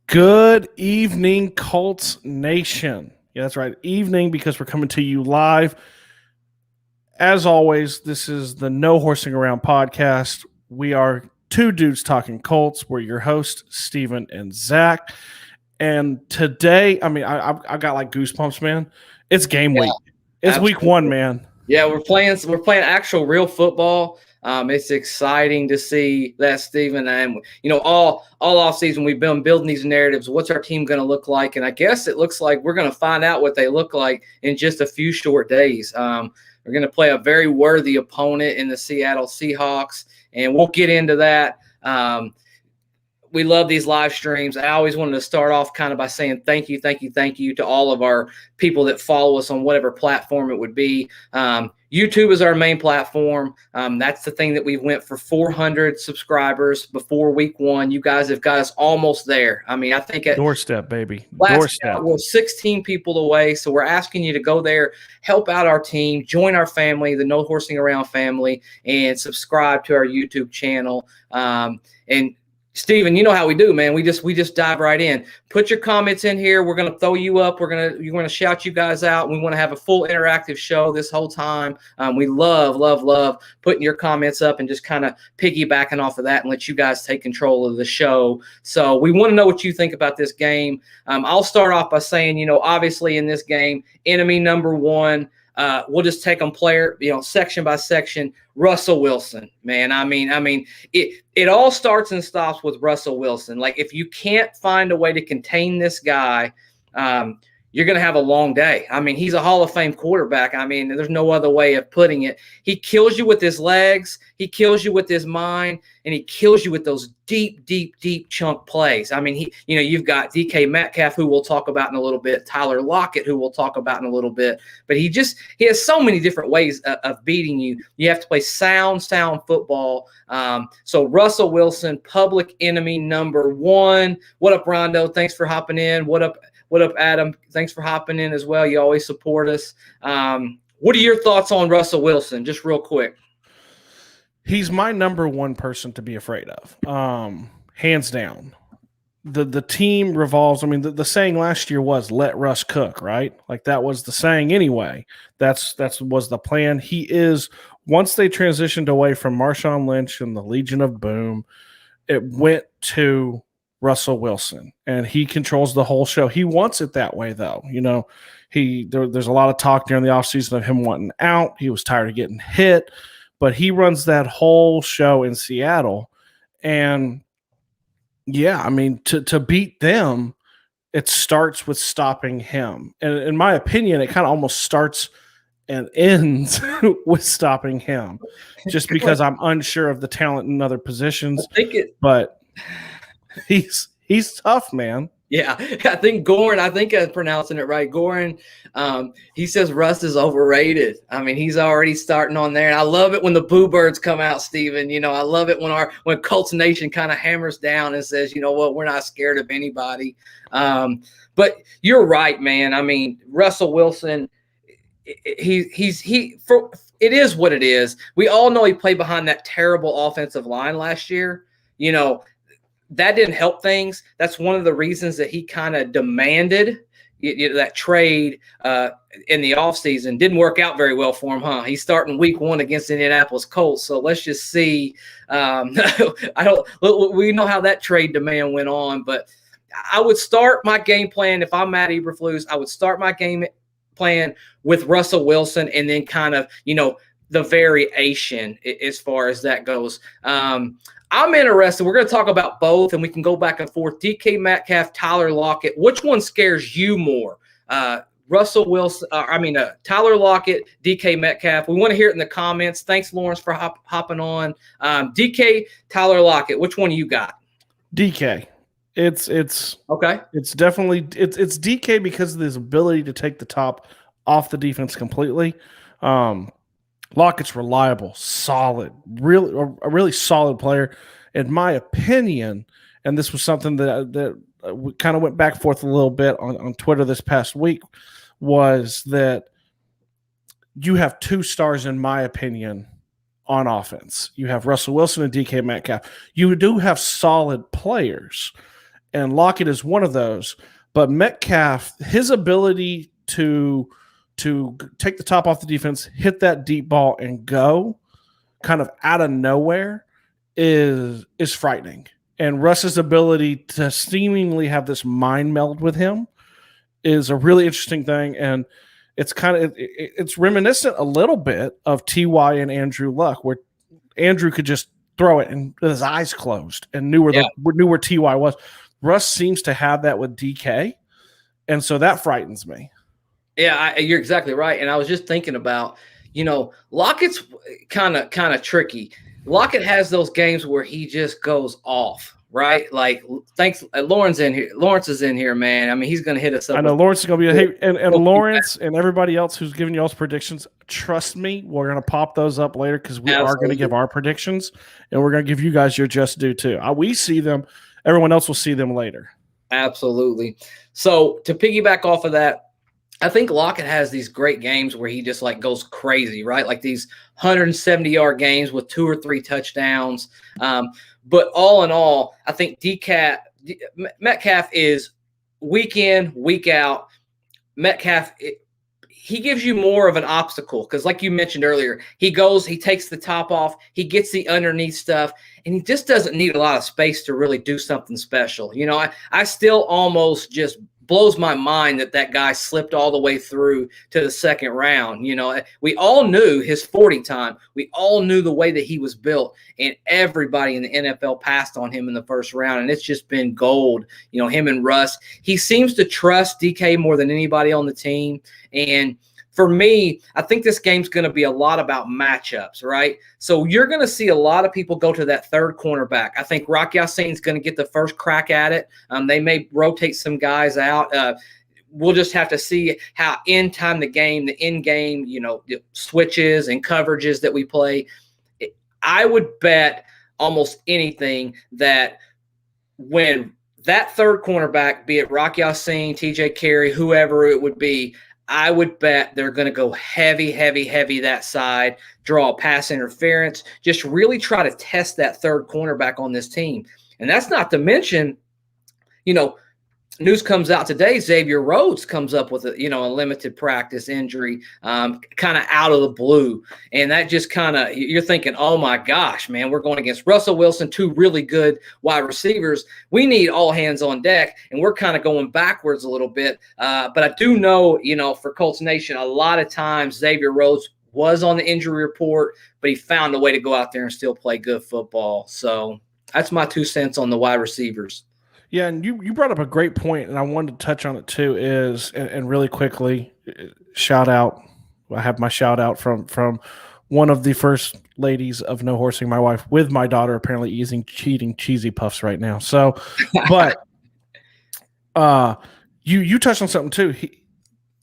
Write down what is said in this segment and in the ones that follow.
Good evening, Colts Nation. Yeah, that's right. Evening because we're coming to you live. As always, this is the No Horsing Around podcast. We are two dudes talking Colts. We're your hosts, Steven and Zach. And today, I got like goosebumps, man. It's game week. It's Absolutely. week one, man. Yeah, we're playing actual real football. It's exciting to see that, Steven. And all off season we've been building these narratives. What's our team going to look like? And I guess it looks like we're going to find out what they look like in just a few short days. We're going to play a very worthy opponent in the Seattle Seahawks, and we'll get into that. We love these live streams. I always wanted to start off kind of by saying thank you to all of our people that follow us on whatever platform it would be. YouTube is our main platform. That's the thing that we went for 400 subscribers before week one. You guys have got us almost there. I mean, I think at doorstep, baby. Doorstep. We're 16 people away. So we're asking you to go there, help out our team, join our family, the No Horsing Around family, and subscribe to our YouTube channel. And Steven, you know how we do, man. We just dive right in. Put your comments in here. We're gonna throw you up. We're gonna shout you guys out. We want to have a full interactive show this whole time. We love putting your comments up and just kind of piggybacking off of that and let you guys take control of the show. So we want to know what you think about this game. I'll start off by saying, obviously in this game, enemy number one. We'll just take them player, section by section. Russell Wilson, man. I mean, it all starts and stops with Russell Wilson. Like, if you can't find a way to contain this guy, you're going to have a long day. I mean, he's a Hall of Fame quarterback. I mean, there's no other way of putting it. He kills you with his legs. He kills you with his mind, and he kills you with those deep chunk plays. I mean, you've got DK Metcalf, who we'll talk about in a little bit, Tyler Lockett, who we'll talk about in a little bit. But he has so many different ways of beating you. You have to play sound football. So Russell Wilson, public enemy number one. What up, Rondo? Thanks for hopping in. What up, Adam? Thanks for hopping in as well. You always support us. What are your thoughts on Russell Wilson? Just real quick. He's my number one person to be afraid of, hands down. The team revolves. I mean, the saying last year was "Let Russ cook," right? Like, that was the saying anyway. That was the plan. He is, once they transitioned away from Marshawn Lynch and the Legion of Boom, it went to Russell Wilson, and he controls the whole show. He wants it that way, though. There's a lot of talk during the offseason of him wanting out. He was tired of getting hit. But he runs that whole show in Seattle. And, yeah, I mean, to beat them, it starts with stopping him. And in my opinion, it kind of almost starts and ends with stopping him, just because I'm unsure of the talent in other positions. But he's tough, man. Yeah, I think Goran, I think I'm pronouncing it right. Goran, he says Russ is overrated. I mean, he's already starting on there. And I love it when the boo birds come out, Steven. I love it when Colts Nation kind of hammers down and says, you know what, we're not scared of anybody. But you're right, man. I mean, Russell Wilson, it is what it is. We all know he played behind that terrible offensive line last year. That didn't help things. That's one of the reasons that he kind of demanded that trade in the offseason. Didn't work out very well for him, huh? He's starting week one against the Indianapolis Colts. So let's just see. We know how that trade demand went on, but I would start my game plan. If I'm Matt Eberflus, I would start my game plan with Russell Wilson, and then kind of, the variation as far as that goes. I'm interested. We're going to talk about both, and we can go back and forth. DK Metcalf, Tyler Lockett. Which one scares you more? Russell Wilson, Tyler Lockett, DK Metcalf. We want to hear it in the comments. Thanks, Lawrence, for hopping on. DK, Tyler Lockett. Which one you got? DK. It's okay. It's definitely it's DK because of his ability to take the top off the defense completely. Lockett's reliable, solid, a really solid player, in my opinion. And this was something that we kind of went back and forth a little bit on Twitter this past week, was that you have two stars, in my opinion, on offense. You have Russell Wilson and DK Metcalf. You do have solid players. and Lockett is one of those. But Metcalf, his ability to take the top off the defense, hit that deep ball, and go kind of out of nowhere is frightening. And Russ's ability to seemingly have this mind meld with him is a really interesting thing. And it's kind of it's reminiscent a little bit of T.Y. and Andrew Luck, where Andrew could just throw it and with his eyes closed and knew where T.Y. was. Russ seems to have that with DK, and so that frightens me. Yeah, you're exactly right. And I was just thinking about, Lockett's kind of tricky. Lockett has those games where he just goes off, right? Like, thanks, Lawrence is in here, man. I mean, he's going to hit us up. I know Lawrence is going to be and Lawrence and everybody else who's giving you all predictions. Trust me, we're going to pop those up later because we are going to give our predictions, and we're going to give you guys your just due too. We see them. Everyone else will see them later. Absolutely. So to piggyback off of that, I think Lockett has these great games where he just like goes crazy, right? Like these 170-yard games with 2 or 3 touchdowns. But all in all, I think Metcalf is week in, week out. Metcalf, he gives you more of an obstacle because, like you mentioned earlier, he takes the top off, he gets the underneath stuff, and he just doesn't need a lot of space to really do something special. I still almost just blows my mind that guy slipped all the way through to the second round. We all knew his 40 time. We all knew the way that he was built, and everybody in the NFL passed on him in the first round, and it's just been gold. Him and Russ. He seems to trust DK more than anybody on the team, and for me, I think this game's going to be a lot about matchups, right? So you're going to see a lot of people go to that third cornerback. I think Rock Ya-Sin's going to get the first crack at it. They may rotate some guys out. We'll just have to see how the in-game, the switches and coverages that we play. I would bet almost anything that when that third cornerback, be it Rock Ya-Sin, TJ Carey, whoever it would be, I would bet they're going to go heavy that side, draw pass interference, just really try to test that third cornerback on this team. And that's not to mention, news comes out today, Xavier Rhodes comes up with a limited practice injury, kind of out of the blue. And that just you're thinking, oh my gosh, man, we're going against Russell Wilson, 2 really good wide receivers. We need all hands on deck, and we're kind of going backwards a little bit. But I do know, for Colts Nation, a lot of times Xavier Rhodes was on the injury report, but he found a way to go out there and still play good football. So that's my 2 cents on the wide receivers. Yeah, and you brought up a great point, and I wanted to touch on it too. And really quickly, shout out. I have my shout out from one of the first ladies of No Horsing, my wife, with my daughter apparently eating cheesy puffs right now. So, but you touched on something too.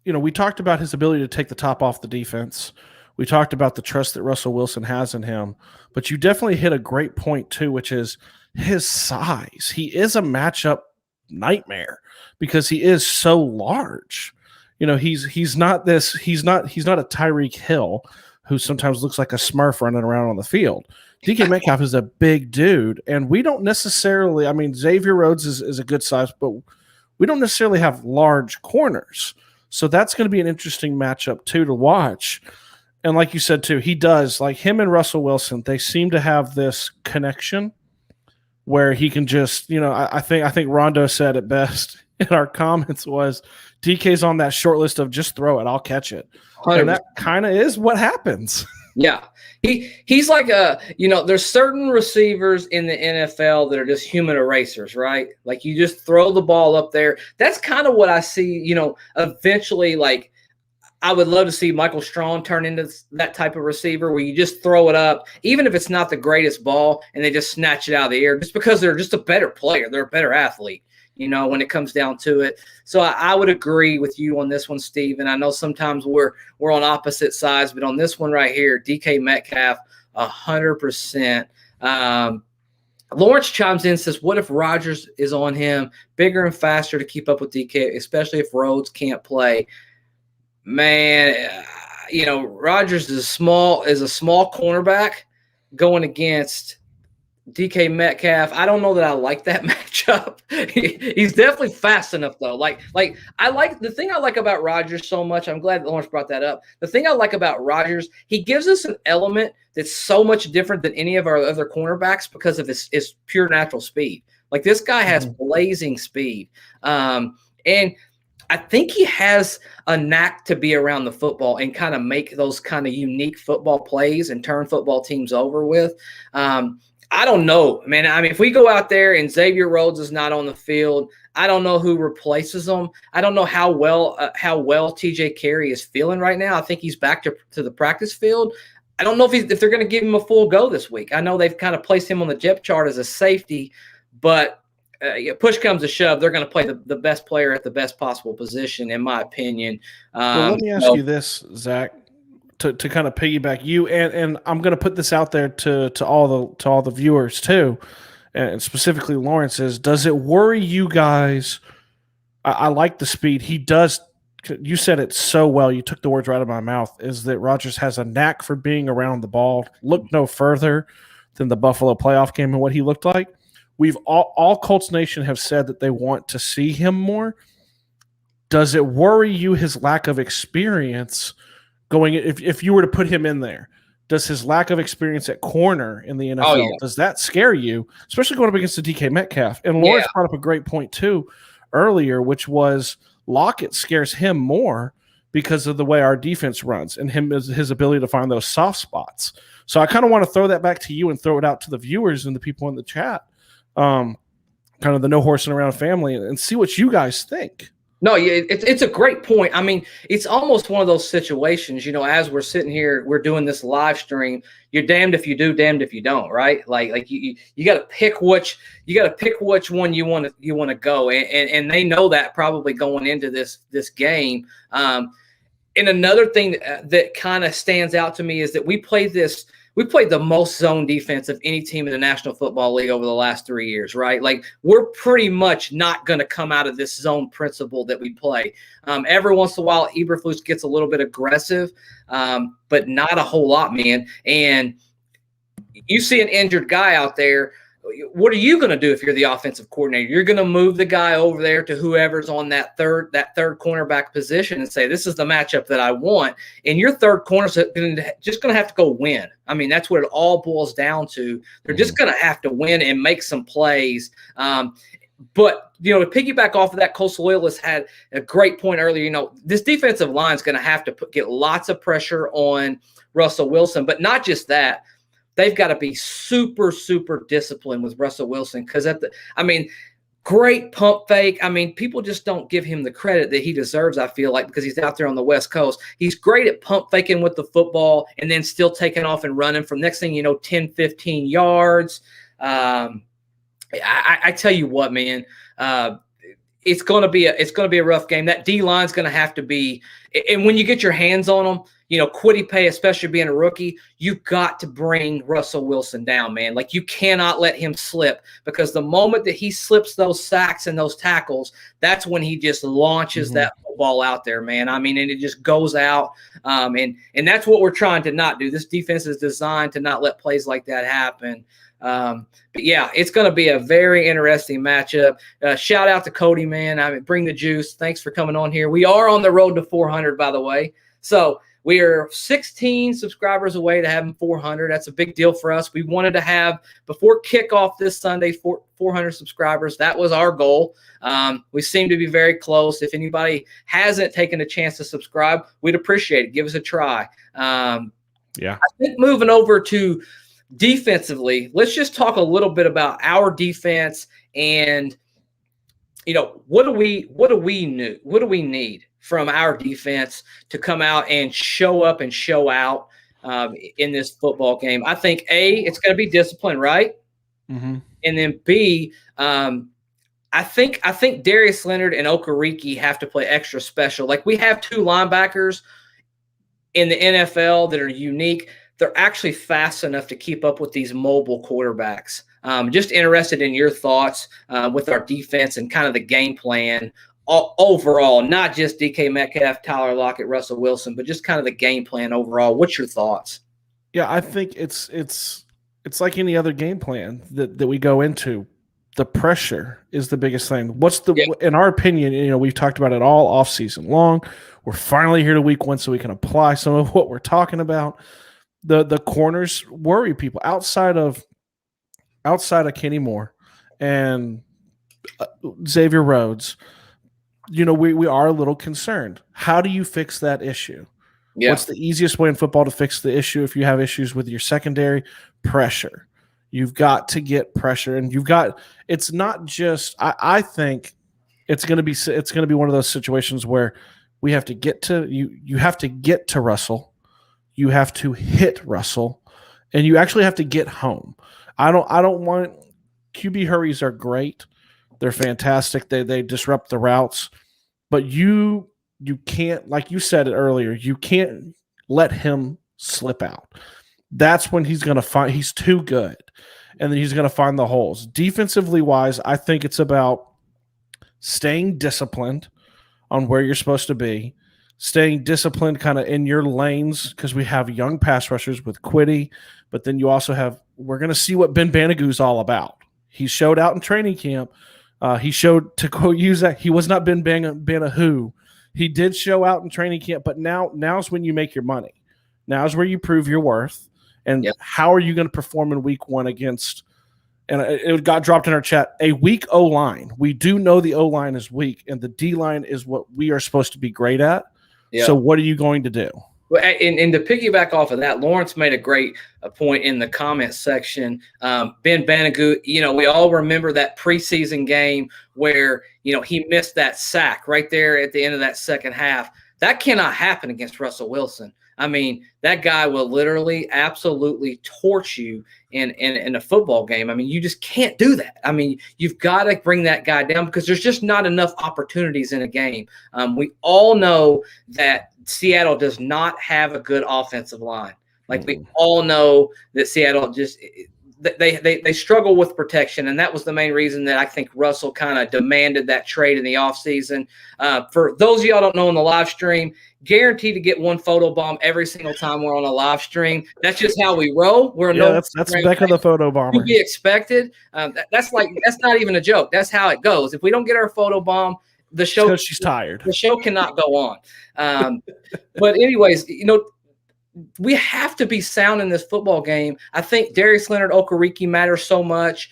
We talked about his ability to take the top off the defense. We talked about the trust that Russell Wilson has in him, but you definitely hit a great point too, which is his size. He is a matchup nightmare because he is so large. He's not a Tyreek Hill who sometimes looks like a Smurf running around on the field. DK Metcalf is a big dude, and we don't necessarily, Xavier Rhodes is a good size, but we don't necessarily have large corners. So that's going to be an interesting matchup too to watch. And like you said too, he does, like him and Russell Wilson, they seem to have this connection where he can just, I think Rondo said it best in our comments was DK's on that short list of just throw it, I'll catch it. 100%. And that kind of is what happens. Yeah. He's like there's certain receivers in the NFL that are just human erasers, right? Like you just throw the ball up there. That's kind of what I see, eventually, like I would love to see Michael Strawn turn into that type of receiver where you just throw it up, even if it's not the greatest ball, and they just snatch it out of the air just because they're just a better player. They're a better athlete, when it comes down to it. So I would agree with you on this one, Steve. And I know sometimes we're on opposite sides, but on this one right here, DK Metcalf, 100%. Lawrence chimes in and says, what if Rodgers is on him bigger and faster to keep up with DK, especially if Rhodes can't play? Man, Rodgers is a small cornerback going against DK Metcalf. I don't know that I like that matchup. He's definitely fast enough though. Like I like the thing I like about Rodgers so much. I'm glad that Lawrence brought that up. The thing I like about Rodgers, he gives us an element that's so much different than any of our other cornerbacks because of his pure natural speed. Like this guy has blazing speed. And I think he has a knack to be around the football and kind of make those kind of unique football plays and turn football teams over with. I don't know, man. I mean, if we go out there and Xavier Rhodes is not on the field, I don't know who replaces him. I don't know how well TJ Carey is feeling right now. I think he's back to the practice field. I don't know if they're going to give him a full go this week. I know they've kind of placed him on the depth chart as a safety, but push comes to shove, they're going to play the best player at the best possible position, in my opinion. Well, let me ask you this, Zach. To kind of piggyback you and I'm going to put this out there to all the viewers too, and specifically Lawrence, is does it worry you guys? I like the speed he does. You said it so well. You took the words right out of my mouth. Is that Rodgers has a knack for being around the ball. Look no further than the Buffalo playoff game and what he looked like. We've all Colts Nation have said that they want to see him more. Does it worry you his lack of experience? Going if you were to put him in there, does his lack of experience at corner in the NFL, does that scare you, especially going up against the DK Metcalf? And Lawrence brought up a great point too earlier, which was Lockett scares him more because of the way our defense runs and his ability to find those soft spots. So I kind of want to throw that back to you and throw it out to the viewers and the people in the chat, kind of the No Horsing Around family, and see what you guys think. No, it's a great point. I mean, it's almost one of those situations, as we're sitting here, we're doing this live stream, you're damned if you do, damned if you don't, right? Like you got to pick which one you want to go. And they know that probably going into this game. And another thing that kind of stands out to me is that we played the most zone defense of any team in the National Football League over the last 3 years, right? Like we're pretty much not going to come out of this zone principle that we play. Every once in a while, Eberflus gets a little bit aggressive, but not a whole lot, man. And you see an injured guy out there. What are you going to do if you're the offensive coordinator? You're going to move the guy over there to whoever's on that third cornerback position and say, this is the matchup that I want. And your third corner's just going to have to go win. I mean, that's what it all boils down to. They're just going to have to win and make some plays. But, to piggyback off of that, Coastal Loyalists had a great point earlier. This defensive line is going to have to get lots of pressure on Russell Wilson, but not just that. They've got to be super, super disciplined with Russell Wilson because great pump fake. I mean, people just don't give him the credit that he deserves, I feel like, because he's out there on the West Coast. He's great at pump faking with the football and then still taking off and running from next thing 10, 15 yards. I tell you what, man, it's going to be a rough game. That D-line is going to have to be – and when you get your hands on them, Kwity Paye, especially being a rookie, you've got to bring Russell Wilson down, man. Like you cannot let him slip because the moment that he slips those sacks and those tackles, that's when he just launches that ball out there, man. I mean, and it just goes out. And that's what we're trying to not do. This defense is designed to not let plays like that happen. But yeah, it's going to be a very interesting matchup. Shout out to Cody, man. Bring the juice. Thanks for coming on here. We are on the road to 400, by the way. So we are 16 subscribers away to having 400. That's a big deal for us. We wanted to have, before kickoff this Sunday, 400 subscribers. That was our goal. We seem to be very close. If anybody hasn't taken a chance to subscribe, we'd appreciate it. Give us a try. I think moving over to defensively, let's just talk a little bit about our defense and, what do we need from our defense to come out and show up and show out in this football game? I think it's going to be discipline, right? Mm-hmm. And then B, I think Darius Leonard and Okereke have to play extra special. Like we have two linebackers in the NFL that are unique. They're actually fast enough to keep up with these mobile quarterbacks. Just interested in your thoughts with our defense and kind of the game plan overall, not just DK Metcalf, Tyler Lockett, Russell Wilson, but just kind of the game plan overall. What's your thoughts? Yeah, I think it's it's like any other game plan that we go into. The pressure is the biggest thing. In our opinion, we've talked about it all off season long. We're finally here to week 1 so we can apply some of what we're talking about. The corners worry people outside of Kenny Moore and Xavier Rhodes. We are a little concerned. How do you fix that issue? Yeah. What's the easiest way in football to fix the issue if you have issues with your secondary? Pressure. You've got to get pressure, and it's not just. I think it's going to be one of those situations where we have to get to you. You have to get to Russell. You have to hit Russell, and you actually have to get home. I don't want QB hurries are great. They're fantastic. They disrupt the routes, but you can't, like you said it earlier, you can't let him slip out. That's when he's too good. And then he's going to find the holes. Defensively wise, I think it's about staying disciplined on where you're supposed to be, staying disciplined kind of in your lanes, because we have young pass rushers with Quiddy, but then you also we're going to see what Ben Banagou's all about. He showed out in training camp. He showed, to quote Uzak, he was not Ben Banagou. He did show out in training camp, but now's when you make your money. Now's where you prove your worth. And how are you going to perform in week 1 against, and it got dropped in our chat, a weak O-line? We do know the O-line is weak, and the D-line is what we are supposed to be great at. Yeah. So what are you going to do? Well, and to piggyback off of that, Lawrence made a great point in the comment section. Ben Banagou, we all remember that preseason game where, he missed that sack right there at the end of that second half. That cannot happen against Russell Wilson. I mean, that guy will literally absolutely torch you in a football game. I mean, you just can't do that. I mean, you've got to bring that guy down because there's just not enough opportunities in a game. We all know that Seattle does not have a good offensive line. Like, we all know that Seattle just they struggle with protection, and that was the main reason that I think Russell kind of demanded that trade in the offseason. For those of y'all don't know, on the live stream, guaranteed to get one photo bomb every single time we're on a live stream. That's just how we roll. That's Becca the photo bomber. To be expected. That's not even a joke. That's how it goes. If we don't get our photo bomb, the show, because she's tired. The show cannot go on. But anyways, we have to be sound in this football game. I think Darius Leonard-Okereke matters so much.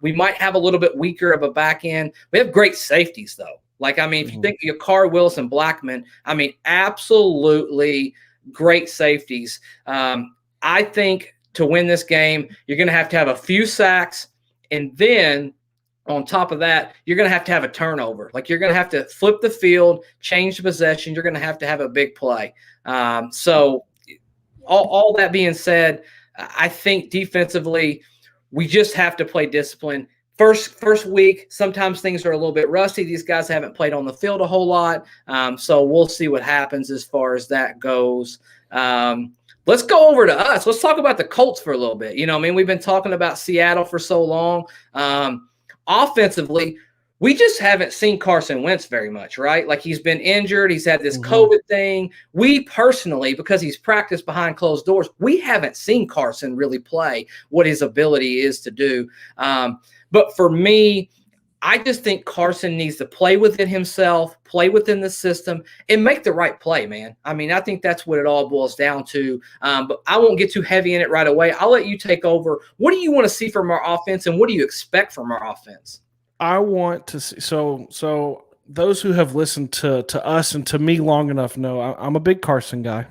We might have a little bit weaker of a back end. We have great safeties, though. Like, I mean, if you think of Yakar Wilson, Blackman, I mean, absolutely great safeties. I think to win this game, you're going to have a few sacks, and then on top of that, you're going to have a turnover. Like, you're going to have to flip the field, change the possession. You're going to have a big play. So all that being said, I think defensively, we just have to play discipline. First week, sometimes things are a little bit rusty. These guys haven't played on the field a whole lot. So we'll see what happens as far as that goes. Let's go over to us. Let's talk about the Colts for a little bit. We've been talking about Seattle for so long. Offensively, we just haven't seen Carson Wentz very much, right? Like, he's been injured. He's had this COVID thing. We personally, because he's practiced behind closed doors, we haven't seen Carson really play what his ability is to do. But for me, I just think Carson needs to play within himself, play within the system, and make the right play, man. I mean, I think that's what it all boils down to. But I won't get too heavy in it right away. I'll let you take over. What do you want to see from our offense, and what do you expect from our offense? I want to see. So those who have listened to us and to me long enough know I'm a big Carson guy.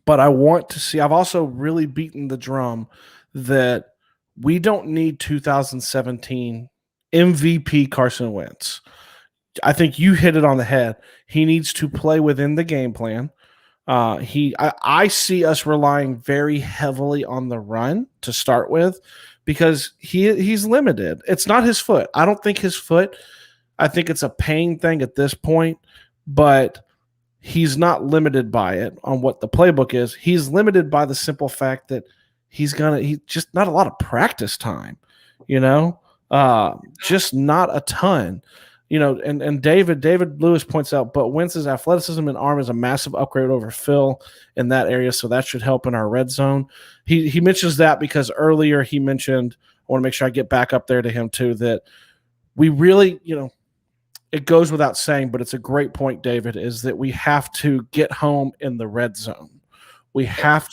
But I want to see. I've also really beaten the drum that we don't need 2017 MVP Carson Wentz. I think you hit it on the head. He needs to play within the game plan. I see us relying very heavily on the run to start with because he's limited. It's not his foot. I don't think his foot. I think it's a pain thing at this point, but he's not limited by it on what the playbook is. He's limited by the simple fact that he's just not a lot of practice time, just not a ton. and David Lewis points out, but Wentz's athleticism and arm is a massive upgrade over Phil in that area, so that should help in our red zone. He mentions that because earlier he mentioned, I want to make sure I get back up there to him too, that we really, it goes without saying, but it's a great point, David, is that we have to get home in the red zone. We have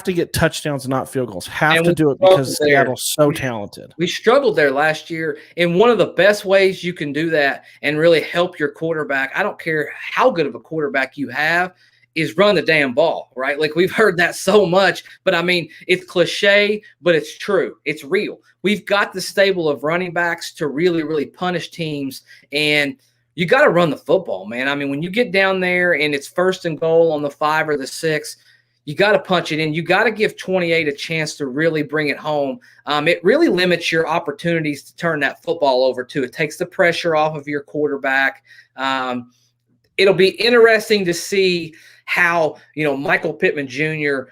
to get touchdowns, not field goals. Have to do it because Seattle's so talented. We struggled there last year, and one of the best ways you can do that and really help your quarterback, I don't care how good of a quarterback you have, is run the damn ball, right? Like, we've heard that so much, but I mean, it's cliche, but it's true. It's real. We've got the stable of running backs to really, really punish teams, and you got to run the football, man. I mean, when you get down there and it's 1st and goal on the 5 or the 6, you got to punch it in. You got to give 28 a chance to really bring it home. It really limits your opportunities to turn that football over too. It takes the pressure off of your quarterback. It'll be interesting to see how, Michael Pittman Jr.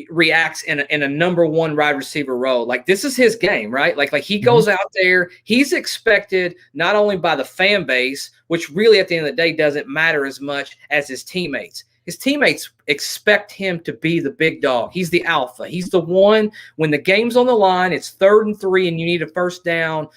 Reacts in a number 1 wide receiver role. Like, this is his game, right? Like he goes out there, he's expected not only by the fan base, which really at the end of the day doesn't matter as much as his teammates. His teammates expect him to be the big dog. He's the alpha. He's the one when the game's on the line, it's 3rd and 3 and you need a first down,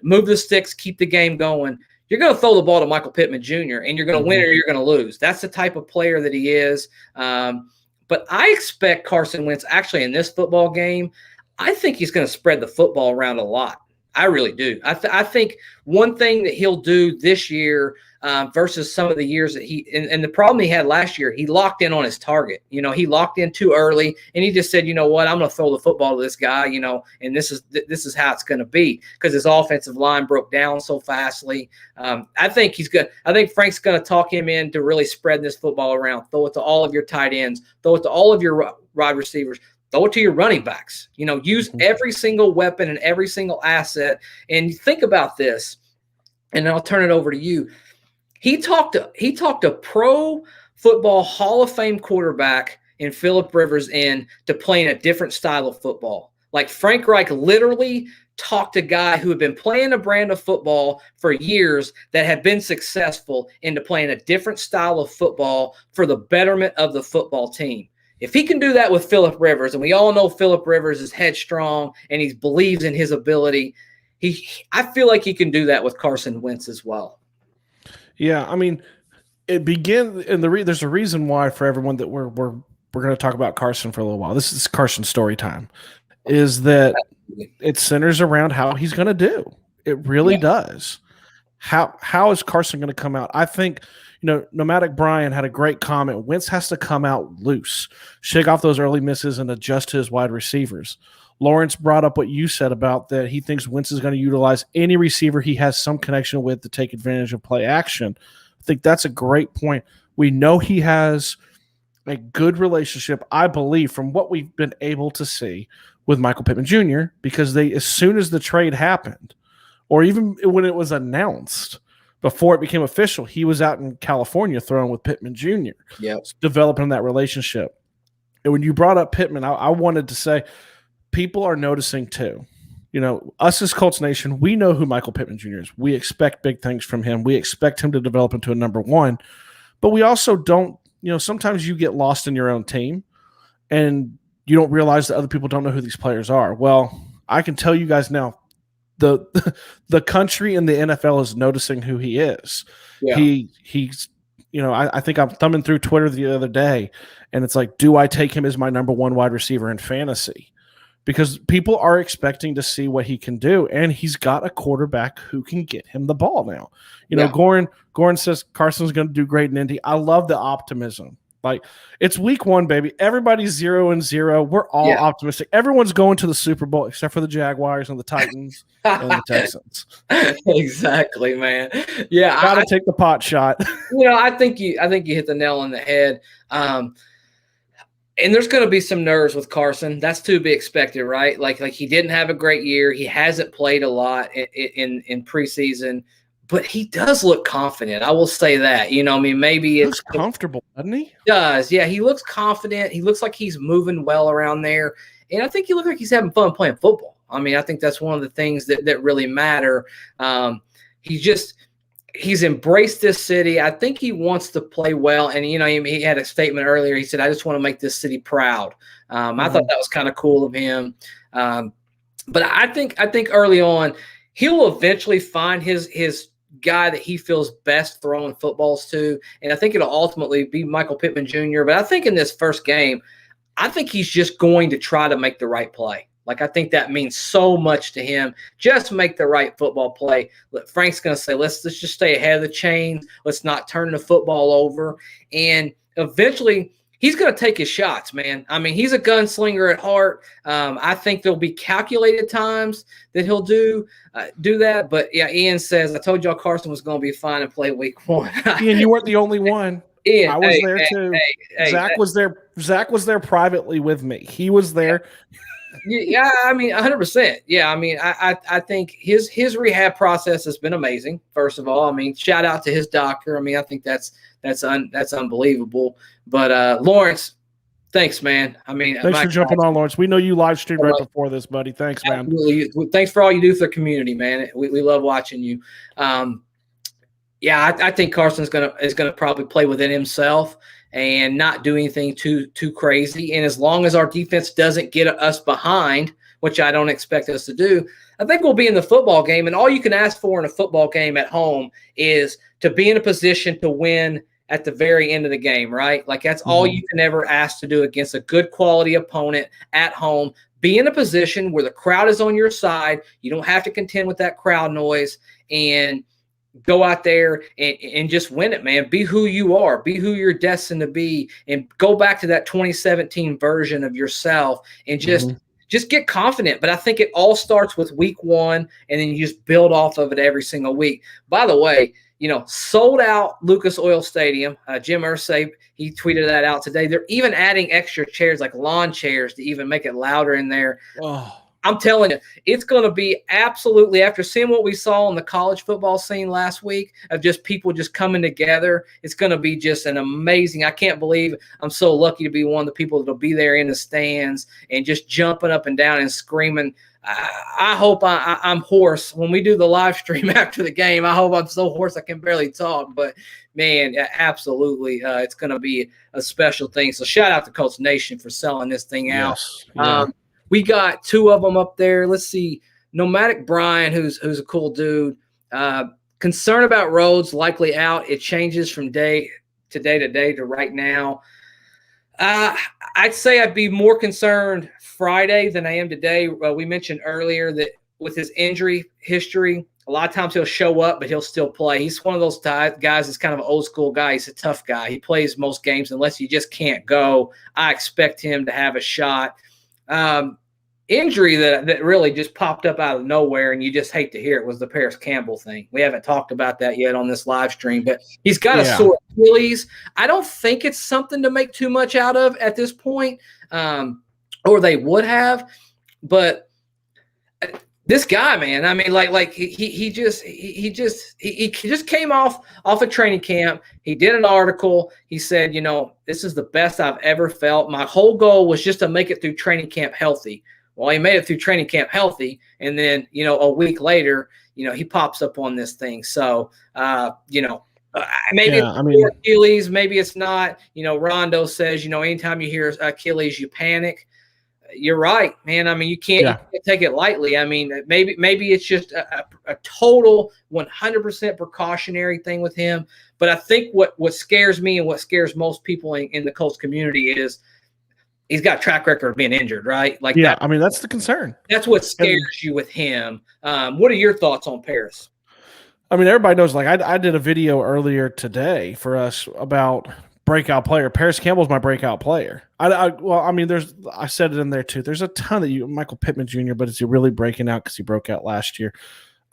move the sticks, keep the game going. You're going to throw the ball to Michael Pittman Jr. and you're going to win or you're going to lose. That's the type of player that he is. But I expect Carson Wentz actually in this football game, I think he's going to spread the football around a lot. I really do. I think one thing that he'll do this year versus some of the years that and the problem he had last year, he locked in on his target. He locked in too early, and he just said, you know what, I'm going to throw the football to this guy, and this is how it's going to be because his offensive line broke down so fastly. I think he's good. I think Frank's going to talk him in to really spread this football around. Throw it to all of your tight ends. Throw it to all of your wide receivers. Throw it to your running backs. Use every single weapon and every single asset. And think about this, and I'll turn it over to you. He talked a pro football Hall of Fame quarterback in Phillip Rivers into playing a different style of football. Like, Frank Reich literally talked a guy who had been playing a brand of football for years that had been successful into playing a different style of football for the betterment of the football team. If he can do that with Phillip Rivers, and we all know Phillip Rivers is headstrong and he believes in his ability, I feel like he can do that with Carson Wentz as well. Yeah, I mean, it begins, and there's a reason why for everyone that we're going to talk about Carson for a little while. This is Carson story time. Is that it centers around how he's going to do. It really does. How is Carson going to come out? I think, Nomadic Brian had a great comment. Wentz has to come out loose, shake off those early misses, and adjust to his wide receivers. Lawrence brought up what you said about that he thinks Wentz is going to utilize any receiver he has some connection with to take advantage of play action. I think that's a great point. We know he has a good relationship, I believe, from what we've been able to see with Michael Pittman Jr., because as soon as the trade happened, or even when it was announced, before it became official, he was out in California throwing with Pittman Jr., developing that relationship. And when you brought up Pittman, I wanted to say people are noticing too. Us as Colts Nation, we know who Michael Pittman Jr. is. We expect big things from him. We expect him to develop into a number 1. But we also don't, sometimes you get lost in your own team and you don't realize that other people don't know who these players are. Well, I can tell you guys now, the country and the NFL is noticing who he is. Yeah. He's I think I'm thumbing through Twitter the other day, and it's like, do I take him as my number 1 wide receiver in fantasy? Because people are expecting to see what he can do, and he's got a quarterback who can get him the ball now. Goran says Carson's going to do great in Indy. I love the optimism. Like, it's week 1, baby. Everybody's 0-0. We're all optimistic. Everyone's going to the Super Bowl except for the Jaguars and the Titans and the Texans. Exactly, man. Yeah, gotta take the pot shot. I think you hit the nail on the head. And there's going to be some nerves with Carson. That's to be expected, right? Like he didn't have a great year. He hasn't played a lot in preseason. But he does look confident. I will say that. Maybe it's comfortable, doesn't he? He does. Yeah, he looks confident. He looks like he's moving well around there. And I think he looks like he's having fun playing football. I mean, I think that's one of the things that really matter. He's embraced this city. I think he wants to play well. And, he had a statement earlier. He said, I just want to make this city proud. I thought that was kind of cool of him. But I think early on, he'll eventually find his guy that he feels best throwing footballs to. And I think it'll ultimately be Michael Pittman Jr. But I think in this first game, I think he's just going to try to make the right play. Like, I think that means so much to him. Just make the right football play. Frank's going to say, let's just stay ahead of the chains. Let's not turn the football over. And eventually, he's going to take his shots, man. I mean, he's a gunslinger at heart. I think there'll be calculated times that he'll do that. But, yeah, Ian says, I told y'all Carson was going to be fine and play week 1. Ian, you weren't the only one. Ian, I was there too. Zach was there. Zach was there privately with me. He was there. Yeah, I mean, 100%. Yeah, I mean, I think his rehab process has been amazing. First of all, I mean, shout out to his doctor. I mean, I think that's unbelievable. But Lawrence, thanks, man. I mean, thanks for jumping on, Lawrence. We know you live streamed right before this, buddy. Thanks, man. Absolutely. Thanks for all you do for the community, man. We love watching you. Yeah, I think Carson's is gonna probably play within himself and not do anything too crazy. And as long as our defense doesn't get us behind, which I don't expect us to do, I think we'll be in the football game. And all you can ask for in a football game at home is to be in a position to win at the very end of the game, right? Like, that's all you can ever ask to do against a good quality opponent at home. Be in a position where the crowd is on your side. You don't have to contend with that crowd noise, and go out there and just win it, man. Be who you are. Be who you're destined to be, and go back to that 2017 version of yourself and just get confident. But I think it all starts with week 1, and then you just build off of it every single week. By the way, sold out Lucas Oil Stadium. Jim Irsay, he tweeted that out today. They're even adding extra chairs, like lawn chairs, to even make it louder in there. Oh. I'm telling you, it's going to be absolutely, after seeing what we saw on the college football scene last week of just people just coming together, it's going to be just an amazing. I can't believe I'm so lucky to be one of the people that will be there in the stands and just jumping up and down and screaming. I hope I'm hoarse when we do the live stream after the game. I hope I'm so hoarse I can barely talk. But, man, absolutely, it's going to be a special thing. So shout out to Colts Nation for selling this thing out. Yes. Yeah. We got 2 of them up there. Let's see. Nomadic Brian, who's a cool dude. Concern about roads, likely out. It changes from day to day to right now. I'd say I'd be more concerned Friday than I am today. We mentioned earlier that with his injury history, a lot of times he'll show up, but he'll still play. He's one of those guys that's kind of an old school guy. He's a tough guy. He plays most games unless you just can't go. I expect him to have a shot. Injury that really just popped up out of nowhere, and you just hate to hear it, was the Paris Campbell thing. We haven't talked about that yet on this live stream, but he's got a sore Achilles. I don't think it's something to make too much out of at this point, or they would have. But this guy, man, I mean, he just came off a training camp. He did an article. He said, this is the best I've ever felt. My whole goal was just to make it through training camp healthy. Well, he made it through training camp healthy, and then, a week later, he pops up on this thing. So, maybe it's Achilles, maybe it's not. Rondo says, anytime you hear Achilles, you panic. You're right, man. I mean, you can't take it lightly. I mean, maybe it's just a total 100% precautionary thing with him. But I think what scares me and what scares most people in the Colts community is he's got a track record of being injured, right? I mean, that's the concern. That's what scares you with him. What are your thoughts on Paris? I mean, everybody knows, I did a video earlier today for us about breakout player. Paris Campbell's my breakout player. I said it in there too. There's a ton that Michael Pittman Jr., but is he really breaking out because he broke out last year?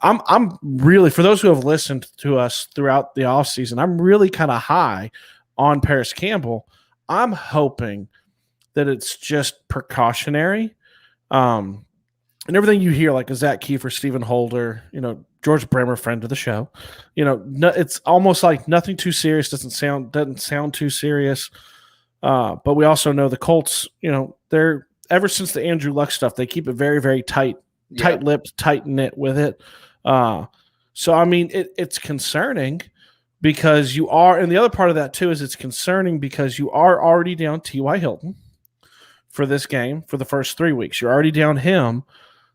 I'm really, for those who have listened to us throughout the offseason, I'm really kind of high on Paris Campbell. I'm hoping that it's just precautionary. And everything you hear, like a Zach Kiefer, Stephen Holder, George Bremer, friend of the show, it's almost like nothing too serious, doesn't sound too serious. But we also know the Colts, they're, ever since the Andrew Luck stuff, they keep it very, very tight tight-lipped, tight-knit with it. So, I mean, it's concerning because you are – and the other part of that, too, is it's concerning because you are already down T.Y. Hilton for this game for the first 3 weeks. You're already down him.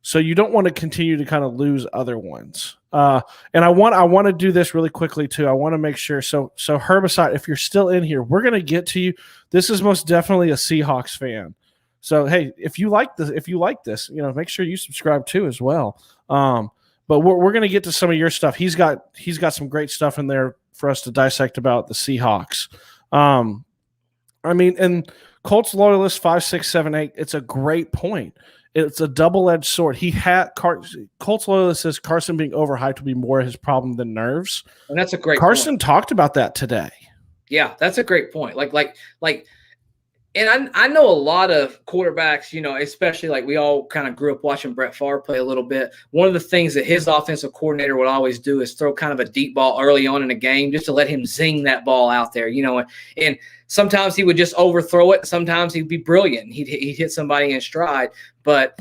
So you don't want to continue to kind of lose other ones. And I want to do this really quickly too. I want to make sure. So Herbicide, if you're still in here, we're going to get to you. This is most definitely a Seahawks fan. So, hey, if you like this, make sure you subscribe too as well. But we're going to get to some of your stuff. He's got some great stuff in there for us to dissect about the Seahawks. I mean, and Colts loyalists 5, 6, 7, 8. It's a great point. It's a double-edged sword. Colts loyalist says Carson being overhyped will be more his problem than nerves. And that's a great Carson point. Talked about that today. Yeah, that's a great point. And I know a lot of quarterbacks, especially like we all kind of grew up watching Brett Favre play a little bit. One of the things that his offensive coordinator would always do is throw kind of a deep ball early on in a game just to let him zing that ball out there, and sometimes he would just overthrow it. Sometimes he'd be brilliant. He'd hit somebody in stride. But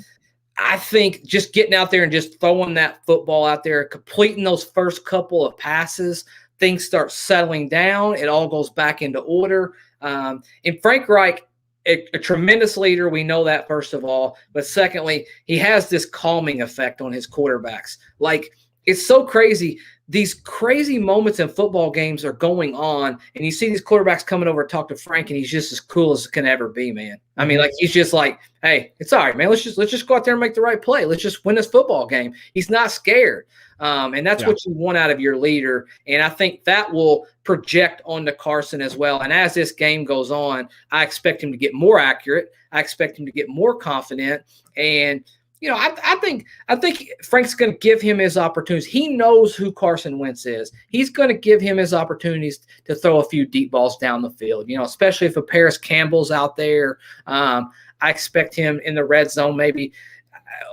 I think just getting out there and just throwing that football out there, completing those first couple of passes, things start settling down. It all goes back into order. And Frank Reich, a tremendous leader. We know that, first of all. But secondly, he has this calming effect on his quarterbacks. Like, it's so crazy. These crazy moments in football games are going on, and you see these quarterbacks coming over to talk to Frank, and he's just as cool as it can ever be, man. I mean, like, he's just like, hey, it's all right, man. Let's just go out there and make the right play. Let's just win this football game. He's not scared. And that's what you want out of your leader. And I think that will project onto Carson as well. And as this game goes on, I expect him to get more accurate. I expect him to get more confident. And I think Frank's going to give him his opportunities. He knows who Carson Wentz is. He's going to give him his opportunities to throw a few deep balls down the field, especially if a Paris Campbell's out there. I expect him in the red zone, maybe.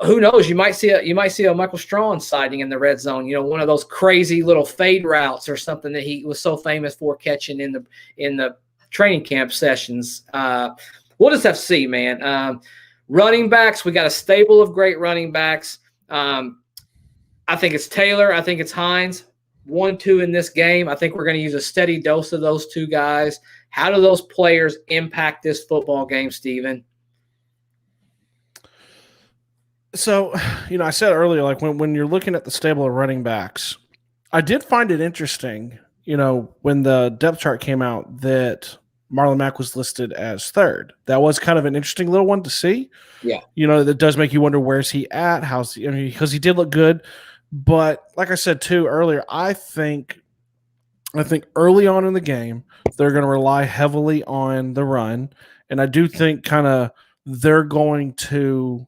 Who knows? You might see a Michael Strawn sighting in the red zone. One of those crazy little fade routes or something that he was so famous for catching in the training camp sessions. We'll just have to see, man. Running backs, we got a stable of great running backs. I think it's Taylor. I think it's Hines. 1-2 in this game. I think we're going to use a steady dose of those two guys. How do those players impact this football game, Steven? So, I said earlier, like when you're looking at the stable of running backs, I did find it interesting, when the depth chart came out that Marlon Mack was listed as third. That was kind of an interesting little one to see. Yeah. That does make you wonder, where's he at? Because he did look good. But like I said too earlier, I think early on in the game, they're going to rely heavily on the run. And I do think kind of they're going to,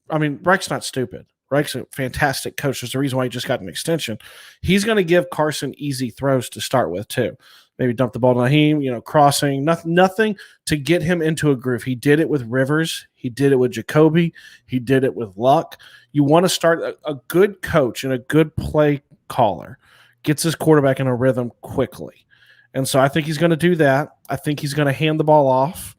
Reich's not stupid. Reich's a fantastic coach. There's a reason why he just got an extension. He's going to give Carson easy throws to start with too. Maybe dump the ball to Naheem, crossing, nothing to get him into a groove. He did it with Rivers. He did it with Jacoby. He did it with Luck. You want to start a good coach and a good play caller gets his quarterback in a rhythm quickly. And so I think he's going to do that. I think he's going to hand the ball off.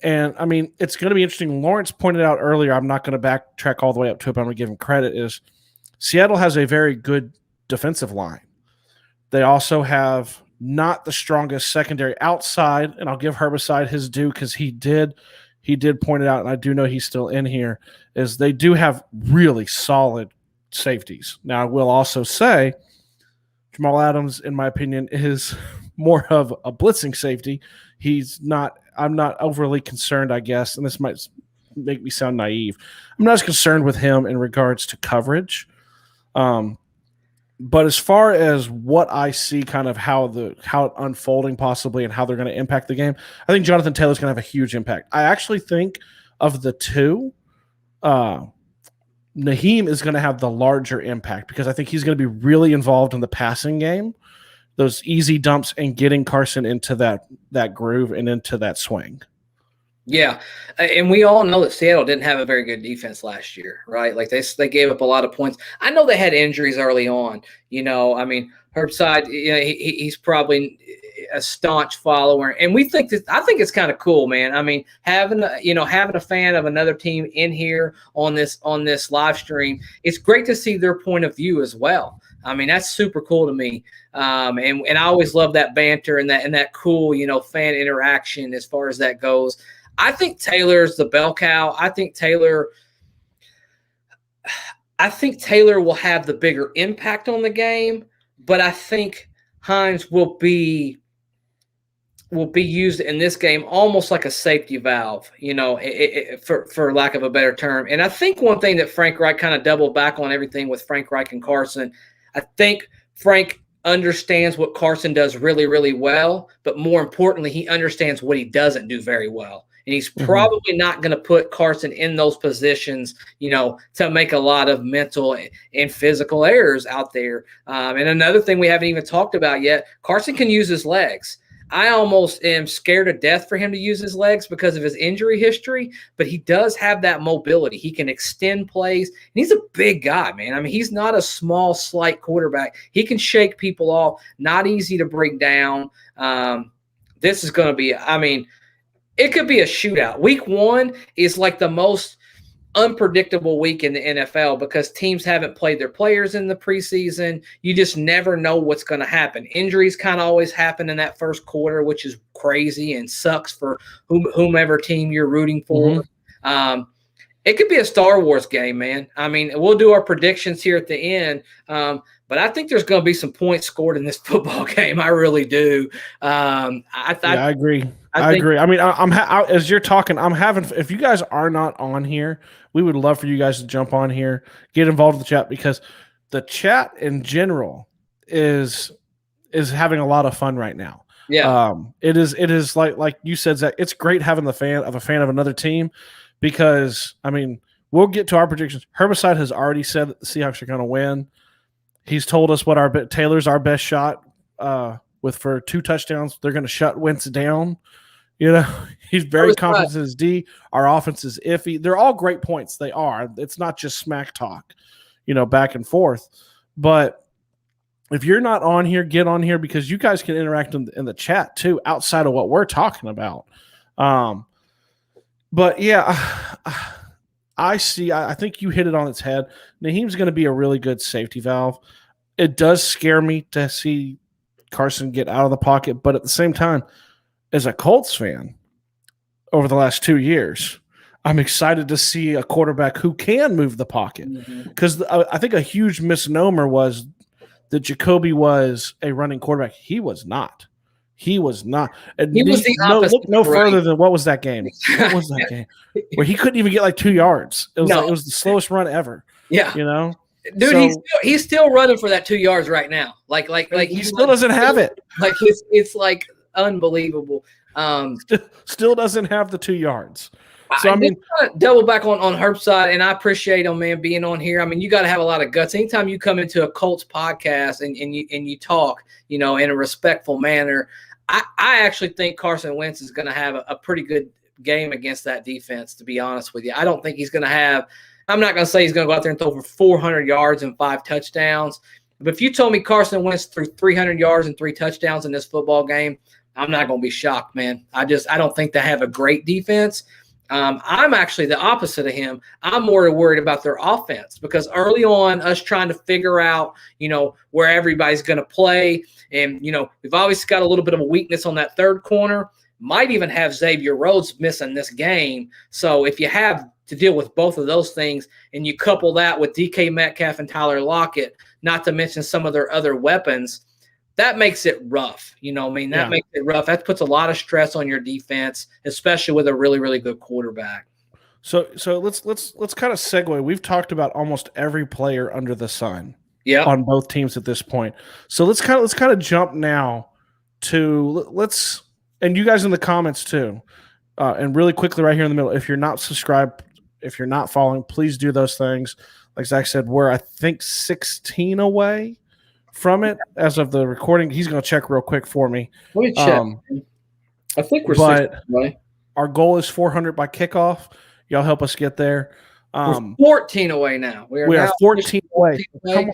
And, it's going to be interesting. Lawrence pointed out earlier, I'm not going to backtrack all the way up to it, but I'm going to give him credit, is Seattle has a very good defensive line. They also have not the strongest secondary outside, and I'll give Herbicide his due because he did point it out, and I do know he's still in here, is they do have really solid safeties. Now, I will also say Jamal Adams, in my opinion, is more of a blitzing safety. I'm not overly concerned, I guess, and this might make me sound naive. I'm not as concerned with him in regards to coverage. But as far as what I see kind of how it unfolding possibly and how they're going to impact the game, I think Jonathan Taylor's going to have a huge impact. I actually think of the two, Naheem is going to have the larger impact because I think he's going to be really involved in the passing game, those easy dumps and getting Carson into that groove and into that swing. Yeah, and we all know that Seattle didn't have a very good defense last year, right? Like they gave up a lot of points. I know they had injuries early on. Herbside, he's probably a staunch follower, and I think it's kind of cool, man. I mean, having a fan of another team in here on this live stream, it's great to see their point of view as well. I mean, that's super cool to me. And I always love that banter and that cool, fan interaction as far as that goes. I think Taylor's the bell cow. I think Taylor will have the bigger impact on the game, but I think Hines will be used in this game almost like a safety valve, for lack of a better term. And I think one thing that Frank Reich kind of doubled back on everything with Frank Reich and Carson, I think Frank understands what Carson does really, really well, but more importantly, he understands what he doesn't do very well. And he's probably not going to put Carson in those positions, to make a lot of mental and physical errors out there. And another thing we haven't even talked about yet, Carson can use his legs. I almost am scared to death for him to use his legs because of his injury history, but he does have that mobility. He can extend plays, and he's a big guy, man. I mean, he's not a small, slight quarterback. He can shake people off, not easy to break down. This is going to be, it could be a shootout. Week 1 is like the most unpredictable week in the NFL because teams haven't played their players in the preseason. You just never know what's going to happen. Injuries kind of always happen in that first quarter, which is crazy and sucks for whomever team you're rooting for. It could be a Star Wars game, man. I mean, we'll do our predictions here at the end, but I think there's going to be some points scored in this football game. I really do. I agree. I agree. I mean, as you're talking, if you guys are not on here, we would love for you guys to jump on here, get involved with the chat, because the chat in general is having a lot of fun right now. Yeah. It is like you said, Zach, it's great having a fan of another team, because I mean, we'll get to our predictions. Herbicide has already said that the Seahawks are going to win. He's told us what Taylor's our best shot for 2 touchdowns. They're going to shut Wentz down. He's very confident in his D. Our offense is iffy. They're all great points. They are. It's not just smack talk, back and forth. But if you're not on here, get on here, because you guys can interact in the chat too, outside of what we're talking about. But yeah, I think you hit it on its head. Naheem's going to be a really good safety valve. It does scare me to see Carson get out of the pocket, but at the same time, as a Colts fan over the last 2 years, I'm excited to see a quarterback who can move the pocket, because I think a huge misnomer was that Jacoby was a running quarterback. He was not. He was not. He was the opposite. Look no further than what was that game? What was that game where he couldn't even get like 2 yards? It was the slowest run ever. Yeah, dude, so, he's still running for that 2 yards right now. Like he still doesn't have it. Like it's like unbelievable. Still doesn't have the 2 yards. So I mean, double back on Herbside, and I appreciate him, man, being on here. I mean, you got to have a lot of guts. Anytime you come into a Colts podcast and you talk, in a respectful manner, I actually think Carson Wentz is going to have a pretty good game against that defense, to be honest with you. I don't think he's going to have – I'm not going to say he's going to go out there and throw for 400 yards and 5 touchdowns. But if you told me Carson Wentz threw 300 yards and 3 touchdowns in this football game, I'm not going to be shocked, man. I don't think they have a great defense. I'm actually the opposite of him. I'm more worried about their offense, because early on, us trying to figure out, where everybody's going to play. And, we've always got a little bit of a weakness on that third corner. Might even have Xavier Rhodes missing this game. So if you have to deal with both of those things and you couple that with DK Metcalf and Tyler Lockett, not to mention some of their other weapons, that makes it rough. That makes it rough. That puts a lot of stress on your defense, especially with a really, really good quarterback. So let's kind of segue. We've talked about almost every player under the sun on both teams at this point. So let's kind of jump now to and you guys in the comments too. And really quickly right here in the middle, if you're not subscribed, if you're not following, please do those things. Like Zach said, we're I think 16 away from it as of the recording. He's going to check real quick for me. Let me check. I think we're 16 away. Our goal is 400 by kickoff. Y'all help us get there. We're 14 away now. We are 14 away.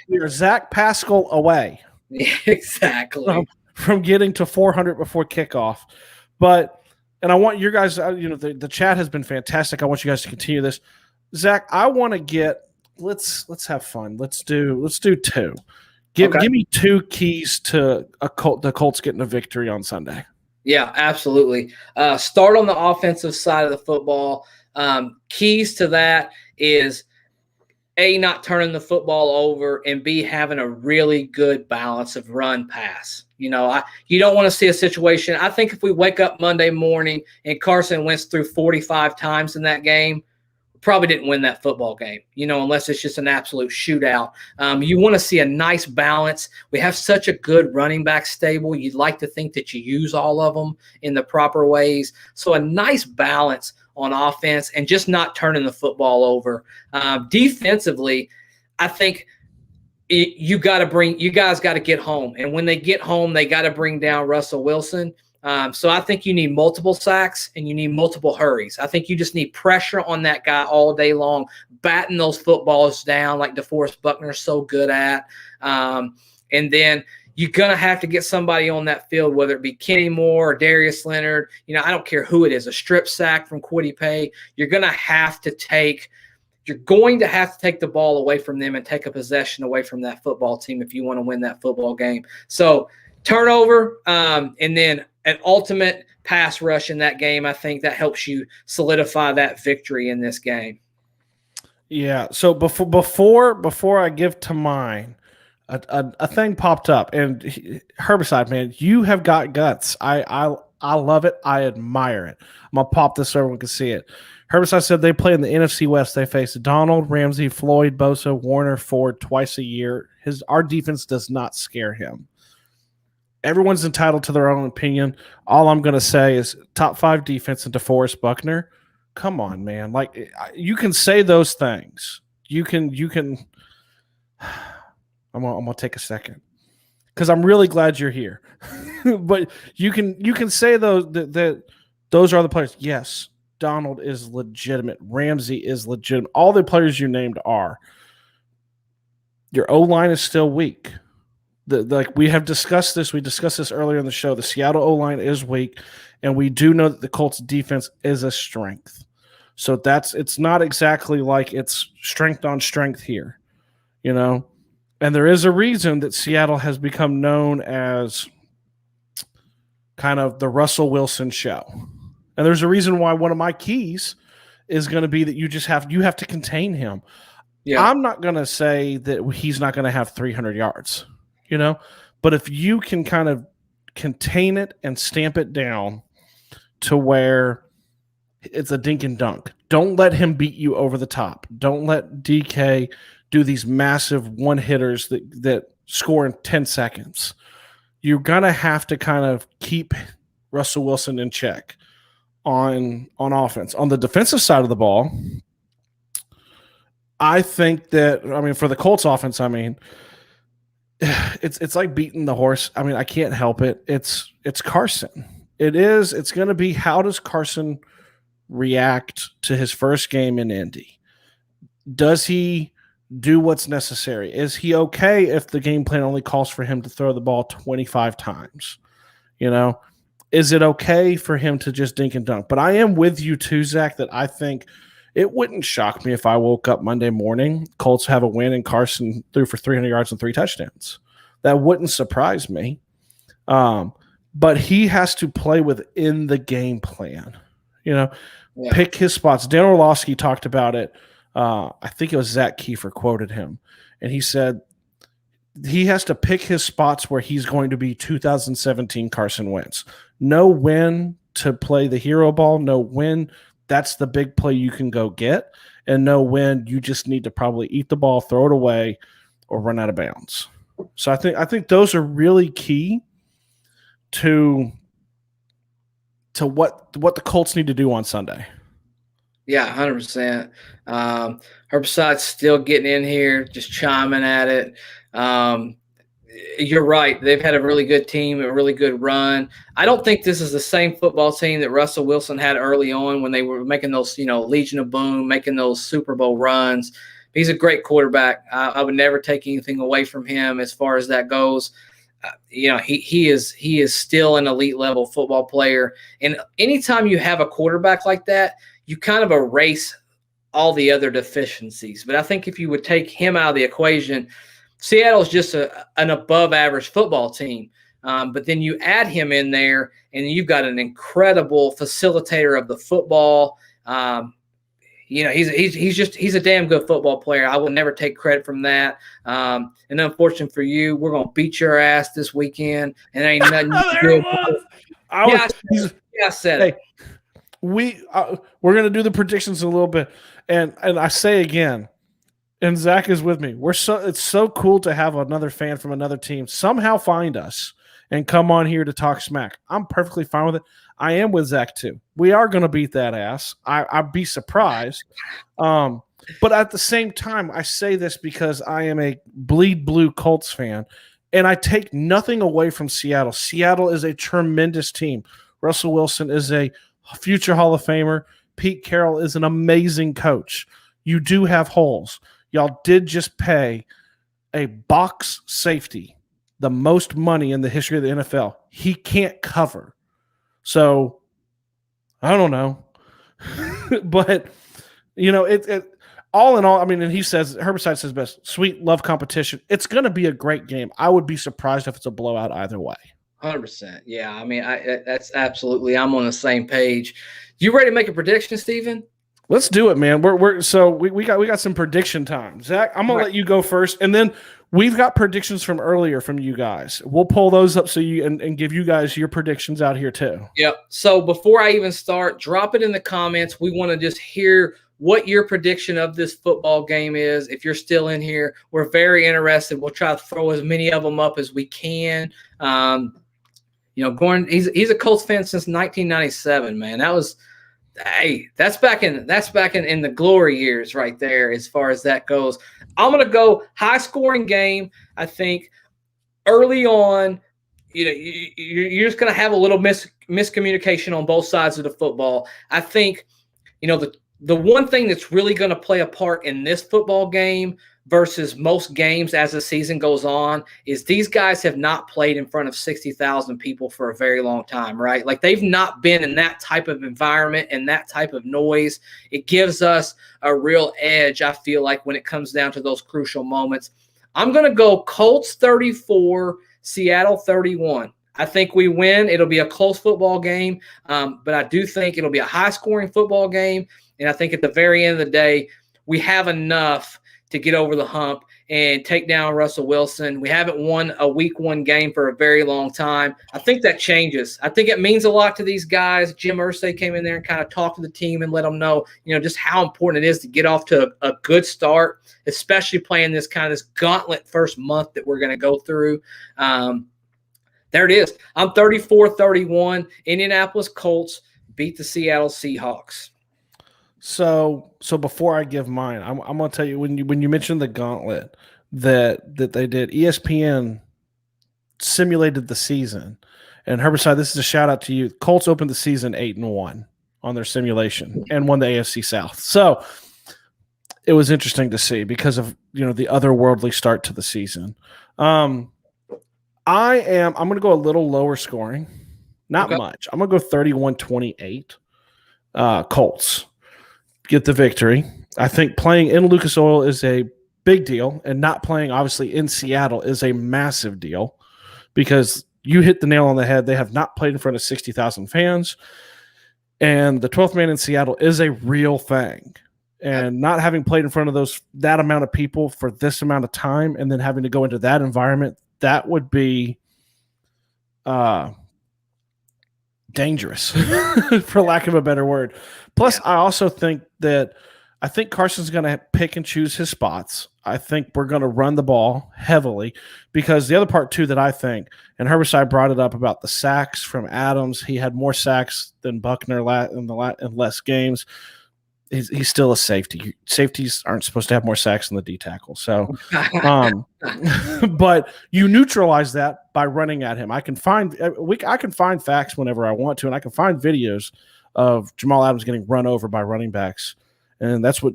We are Zach Pascal away. Exactly. From getting to 400 before kickoff. But, and I want your guys, the chat has been fantastic. I want you guys to continue this. Zach, I want to get, let's have fun. Let's do two. Give me two keys to the Colts getting a victory on Sunday. Yeah, absolutely. Start on the offensive side of the football. Keys to that is A, not turning the football over, and B, having a really good balance of run pass. You don't want to see a situation. I think if we wake up Monday morning and Carson Wentz threw 45 times in that game, probably didn't win that football game, unless it's just an absolute shootout. You want to see a nice balance. We have such a good running back stable. You'd like to think that you use all of them in the proper ways. So a nice balance on offense and just not turning the football over. Defensively, I think you guys got to get home. And when they get home, they got to bring down Russell Wilson. So I think you need multiple sacks and you need multiple hurries. I think you just need pressure on that guy all day long, batting those footballs down like DeForest Buckner's so good at. And then you're going to have to get somebody on that field, whether it be Kenny Moore or Darius Leonard. I don't care who it is, a strip sack from Kwity Paye. You're going to have to take the ball away from them and take a possession away from that football team if you want to win that football game. So turnover, and then an ultimate pass rush in that game. I think that helps you solidify that victory in this game. Yeah. So before I give to mine, a thing popped up, and Herbicide, man, you have got guts. I love it. I admire it. I'm gonna pop this so everyone can see it. Herbicide said they play in the NFC West. They face Donald, Ramsey, Floyd, Bosa, Warner, Ford twice a year. Our defense does not scare him. Everyone's entitled to their own opinion. All I'm going to say is top 5 defense into DeForest Buckner. Come on, man. Like, you can say those things. You can. I'm gonna take a second because I'm really glad you're here. But you can say that those are the players. Yes, Donald is legitimate. Ramsey is legitimate. All the players you named are. Your O-line is still weak. Like we have discussed this. We discussed this earlier in the show. The Seattle O-line is weak, and we do know that the Colts defense is a strength. So it's not exactly like it's strength on strength here, And there is a reason that Seattle has become known as kind of the Russell Wilson show. And there's a reason why one of my keys is going to be that you have to contain him. Yeah. I'm not going to say that he's not going to have 300 yards. But if you can kind of contain it and stamp it down to where it's a dink and dunk, don't let him beat you over the top. Don't let DK do these massive one-hitters that score in 10 seconds. You're going to have to kind of keep Russell Wilson in check on offense. On the defensive side of the ball, I think that, for the Colts offense, it's like beating the horse. I can't help it. It's Carson. It's going to be, how does Carson react to his first game in Indy? Does he do what's necessary? Is he okay if the game plan only calls for him to throw the ball 25 times? Is it okay for him to just dink and dunk? But I am with you too, Zach, that I think it wouldn't shock me if I woke up Monday morning, Colts have a win, and Carson threw for 300 yards and 3 touchdowns. That wouldn't surprise me. But he has to play within the game plan. Pick his spots. Dan Orlovsky talked about it. I think it was Zach Kiefer quoted him. And he said he has to pick his spots where he's going to be 2017 Carson Wentz. Know when to play the hero ball. Know when that's the big play you can go get, and know when you just need to probably eat the ball, throw it away, or run out of bounds. So I think those are really key to what the Colts need to do on Sunday. Yeah, 100%. Herbicide's still getting in here, just chiming at it. You're right. They've had a really good team, a really good run. I don't think this is the same football team that Russell Wilson had early on when they were making those, Legion of Boom, making those Super Bowl runs. He's a great quarterback. I would never take anything away from him as far as that goes. he is still an elite level football player. And anytime you have a quarterback like that, you kind of erase all the other deficiencies. But I think if you would take him out of the equation, Seattle's just an above average football team. But then you add him in there, and you've got an incredible facilitator of the football. He's a damn good football player. I will never take credit from that. And unfortunately for you, we're gonna beat your ass this weekend, and ain't nothing you can do. I said it. We're gonna do the predictions a little bit, and I say again, and Zach is with me. It's so cool to have another fan from another team somehow find us and come on here to talk smack. I'm perfectly fine with it. I am with Zach too. We are going to beat that ass. I'd be surprised. But at the same time, I say this because I am a bleed blue Colts fan, and I take nothing away from Seattle. Seattle is a tremendous team. Russell Wilson is a future Hall of Famer. Pete Carroll is an amazing coach. You do have holes. Y'all did just pay a box safety the most money in the history of the NFL. He can't cover. So, I don't know. But, it all in all, I mean, and Herbicide says best, sweet love competition. It's going to be a great game. I would be surprised if it's a blowout either way. 100%. Yeah, I mean, that's absolutely, I'm on the same page. You ready to make a prediction, Steven? Let's do it, man. We got some prediction time. Zach, I'm gonna let you go first, and then we've got predictions from earlier from you guys. We'll pull those up so you and give you guys your predictions out here too. Yep. So before I even start, drop it in the comments. We want to just hear what your prediction of this football game is. If you're still in here, we're very interested. We'll try to throw as many of them up as we can. Gordon, he's a Colts fan since 1997, man. That's back in the glory years right there as far as that goes. I'm going to go high scoring game. I think early on, you're just going to have a little miscommunication on both sides of the football. I think, the one thing that's really going to play a part in this football game versus most games as the season goes on is these guys have not played in front of 60,000 people for a very long time, right? Like they've not been in that type of environment and that type of noise. It gives us a real edge, I feel like, when it comes down to those crucial moments. I'm going to go Colts 34, Seattle 31. I think we win. It'll be a close football game, but I do think it'll be a high-scoring football game, and I think at the very end of the day, we have enough to get over the hump and take down Russell Wilson. We haven't won a week one game for a very long time. I think that changes. I think it means a lot to these guys. Jim Irsay came in there and kind of talked to the team and let them know, just how important it is to get off to a good start, especially playing this gauntlet first month that we're going to go through. There it is. I'm 34-31. Indianapolis Colts beat the Seattle Seahawks. So before I give mine, I'm going to tell you when you mentioned the gauntlet that they did, ESPN simulated the season. And Herbicide, this is a shout out to you. Colts opened the season 8-1 on their simulation and won the AFC South. So it was interesting to see because of the otherworldly start to the season. I'm going to go a little lower scoring, not much. I'm going to go 31-28. Colts get the victory. I think playing in Lucas Oil is a big deal, and not playing obviously in Seattle is a massive deal because you hit the nail on the head. They have not played in front of 60,000 fans, and the 12th man in Seattle is a real thing. And not having played in front of that amount of people for this amount of time, and then having to go into that environment, that would be dangerous, for lack of a better word. Plus, I also think Carson's going to pick and choose his spots. I think we're going to run the ball heavily because the other part, too, that I think, and Herbicide brought it up about the sacks from Adams. He had more sacks than Buckner in less games. He's still a safety. Safeties aren't supposed to have more sacks than the D tackle. So, but you neutralize that by running at him. I can find facts whenever I want to, and I can find videos of Jamal Adams getting run over by running backs, and that's what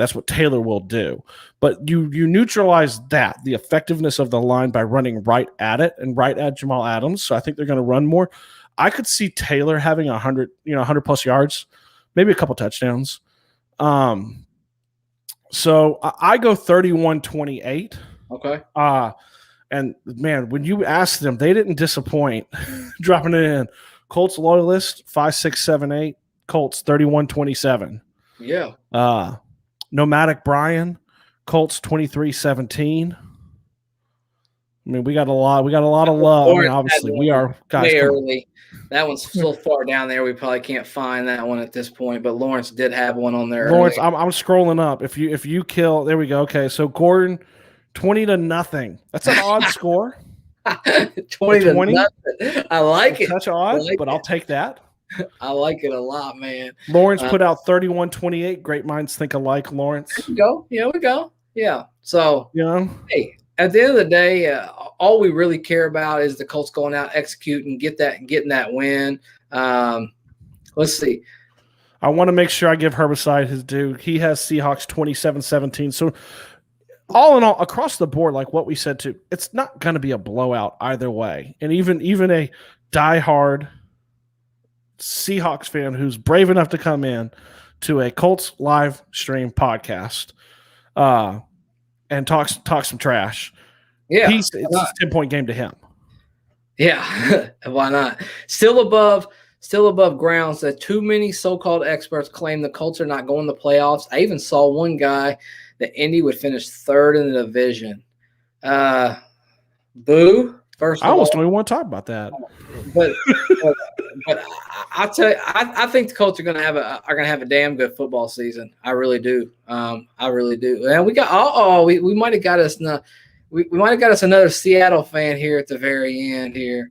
That's what Taylor will do. But you neutralize the effectiveness of the line by running right at it and right at Jamal Adams. So I think they're going to run more. I could see Taylor having 100 plus yards, maybe a couple touchdowns. So I go 31-28. Okay. And man, when you asked them, they didn't disappoint dropping it in. Colts loyalist 5678, Colts 31-27. Yeah. Nomadic Brian, Colts 23-17. I mean, we got a lot of love. I mean, obviously, we are guys. Way early. That one's so far down there. We probably can't find that one at this point. But Lawrence did have one on there. Lawrence, I'm scrolling up. If you kill, there we go. Okay, so Gordon, 20-0. That's an odd score. 20. I like it. Touch odd, but I'll take that. I like it a lot, man. Lawrence put out 31-28. Great minds think alike, Lawrence. There we go. Here we go. Yeah. So, hey, at the end of the day, all we really care about is the Colts going out, executing, getting that win. Let's see. I want to make sure I give Herbicide his due. He has Seahawks 27-17. So, all in all, across the board, like what we said too, it's not going to be a blowout either way. And even a diehard Seahawks fan who's brave enough to come in to a Colts live stream podcast and talk some trash. Yeah, it's a 10-point game to him. Yeah, why not? Still above ground. That too many so-called experts claim the Colts are not going to the playoffs. I even saw one guy that Indy would finish third in the division. Boo. First, I almost don't even want to talk about that. But I'll tell you, I think the Colts are going to have a damn good football season. I really do. I really do. And we got we might have got us we might have got us another Seattle fan here at the very end here.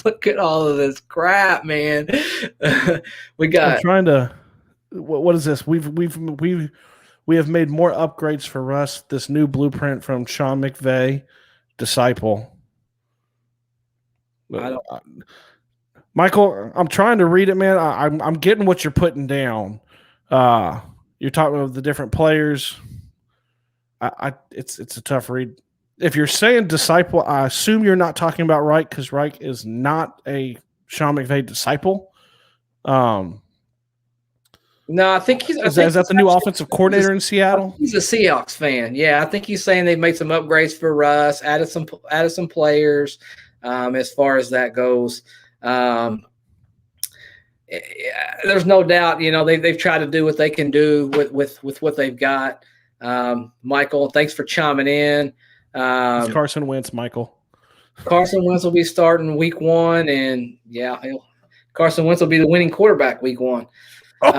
Look at all of this crap, man. We got. I'm trying to. What is this? We have made more upgrades for Russ. This new blueprint from Sean McVay, disciple. Michael, I'm trying to read it, man. I'm getting what you're putting down. You're talking about the different players. It's a tough read. If you're saying disciple, I assume you're not talking about Reich because Reich is not a Sean McVay disciple. No, I think he's. Is that the new offensive coordinator in Seattle? He's a Seahawks fan. Yeah, I think he's saying they've made some upgrades for Russ, added some players. As far as that goes, there's no doubt. They've tried to do what they can do with what they've got. Michael, thanks for chiming in. It's Carson Wentz, Michael. Carson Wentz will be starting week 1, and Carson Wentz will be the winning quarterback week 1. That's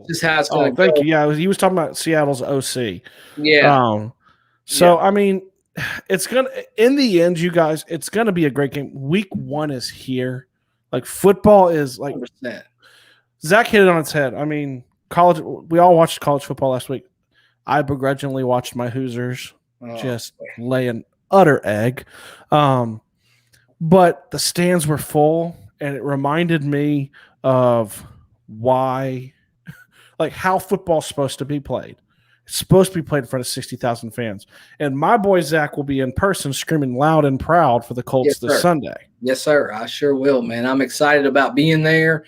just how it's going to go. Thank you. Yeah, he was talking about Seattle's OC. Yeah. I mean, it's gonna in the end, you guys. It's gonna be a great game. Week 1 is here. Like football is like 100%. Zach hit it on its head. I mean, college. We all watched college football last week. I begrudgingly watched my Hoosiers just lay an utter egg. But the stands were full, and it reminded me of why, like how football's supposed to be played. It's supposed to be played in front of 60,000 fans. And my boy Zach will be in person screaming loud and proud for the Colts this Sunday. Yes, sir. I sure will, man. I'm excited about being there.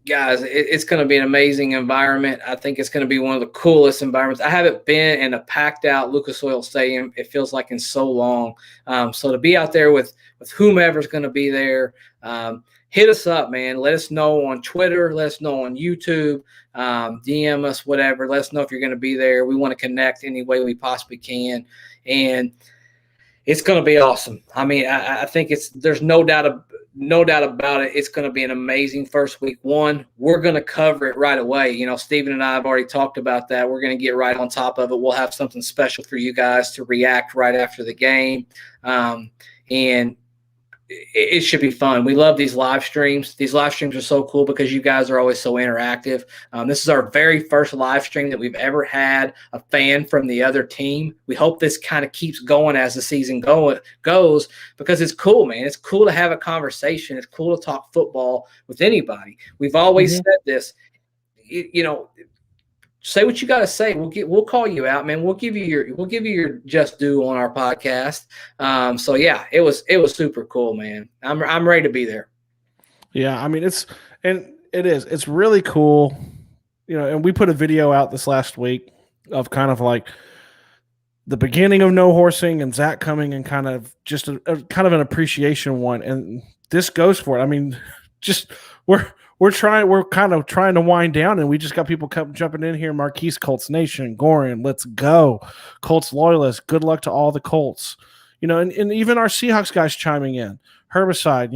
Guys, it's going to be an amazing environment. I think it's going to be one of the coolest environments. I haven't been in a packed out Lucas Oil Stadium, it feels like, in so long. So to be out there with whomever's going to be there, hit us up, man. Let us know on Twitter. Let us know on YouTube. DM us, whatever. Let us know if you're going to be there. We want to connect any way we possibly can. And it's going to be awesome. I mean, I think there's no doubt about it. It's going to be an amazing first week 1. We're going to cover it right away. Steven and I have already talked about that. We're going to get right on top of it. We'll have something special for you guys to react right after the game. And it should be fun. We love these live streams. These live streams are so cool because you guys are always so interactive. This is our very first live stream that we've ever had a fan from the other team. We hope this kind of keeps going as the season goes because it's cool, man. It's cool to have a conversation. It's cool to talk football with anybody. We've always said this. say what you got to say. We'll call you out, man. We'll give you your just due on our podcast. So yeah, it was super cool, man. I'm ready to be there. Yeah, I mean it's really cool, and we put a video out this last week of kind of like the beginning of No Horsing and Zach coming and kind of just a kind of an appreciation one, and this goes for it. I mean, just we're kind of trying to wind down, and we just got people jumping in here. Marquise, Colts Nation, Gorin, let's go. Colts loyalists, good luck to all the Colts. And even our Seahawks guys chiming in. Herbicide,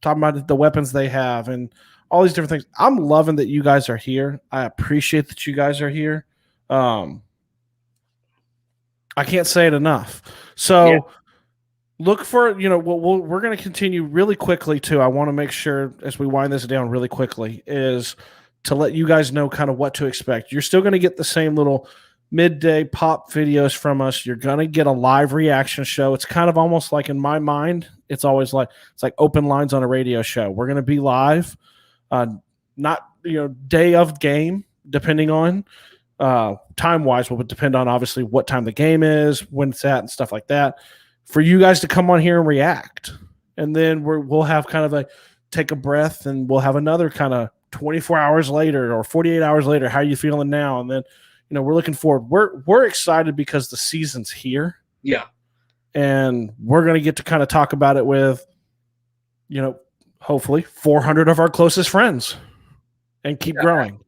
talking about the weapons they have and all these different things. I'm loving that you guys are here. I appreciate that you guys are here. I can't say it enough. So look for, we're going to continue really quickly too. I want to make sure as we wind this down really quickly is to let you guys know kind of what to expect. You're still going to get the same little midday pop videos from us. You're going to get a live reaction show. It's kind of almost like in my mind, it's always like, it's like open lines on a radio show. We're going to be live, not, day of game, depending on time-wise will depend on obviously what time the game is, when it's at, and stuff like that. For you guys to come on here and react, and then we'll have kind of take a breath, and we'll have another kind of 24 hours later or 48 hours later. How are you feeling now? And then we're looking forward. We're excited because the season's here. Yeah, and we're gonna get to kind of talk about it with hopefully 400 of our closest friends, and keep growing.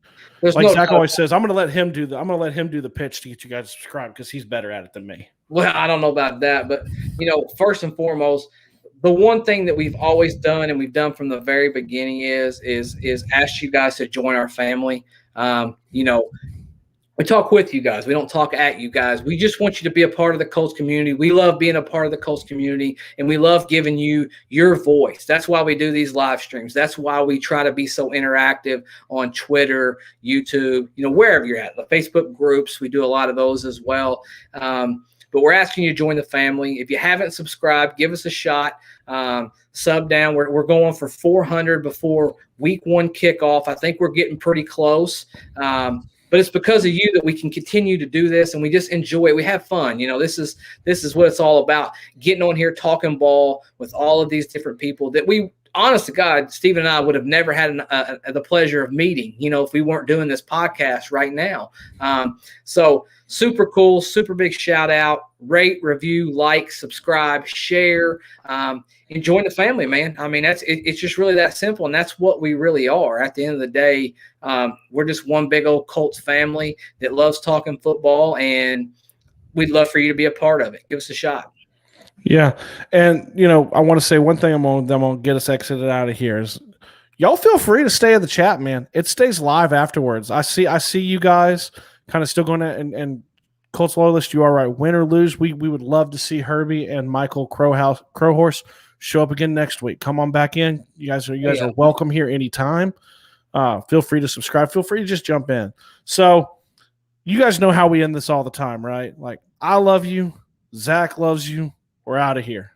Like Zach always says, I'm going to let him do the pitch to get you guys to subscribe because he's better at it than me. Well, I don't know about that, but first and foremost, the one thing that we've always done and we've done from the very beginning is ask you guys to join our family. We talk with you guys. We don't talk at you guys. We just want you to be a part of the Colts community. We love being a part of the Colts community, and we love giving you your voice. That's why we do these live streams. That's why we try to be so interactive on Twitter, YouTube, wherever you're at. The Facebook groups, we do a lot of those as well. But we're asking you to join the family. If you haven't subscribed, give us a shot. Sub down. We're going for 400 before week 1 kickoff. I think we're getting pretty close. But it's because of you that we can continue to do this, and we just enjoy it. We have fun. This is what it's all about, getting on here, talking ball with all of these different people that we, honest to God, Stephen and I would have never had the pleasure of meeting, if we weren't doing this podcast right now. So super cool, super big shout out. Rate, review, like, subscribe, share, and join the family, man. I mean, it's just really that simple, and that's what we really are. At the end of the day, we're just one big old Colts family that loves talking football, and we'd love for you to be a part of it. Give us a shot. Yeah, and I want to say one thing. I'm gonna get us exited out of here is y'all feel free to stay in the chat, man. It stays live afterwards. I see you guys kind of still going to and Colts loyalist, you are right. Win or lose, we would love to see Herbie and Michael Crowhorse show up again next week. Come on back in. You guys are welcome here anytime. Feel free to subscribe. Feel free to just jump in. So you guys know how we end this all the time, right? Like, I love you. Zach loves you. We're out of here.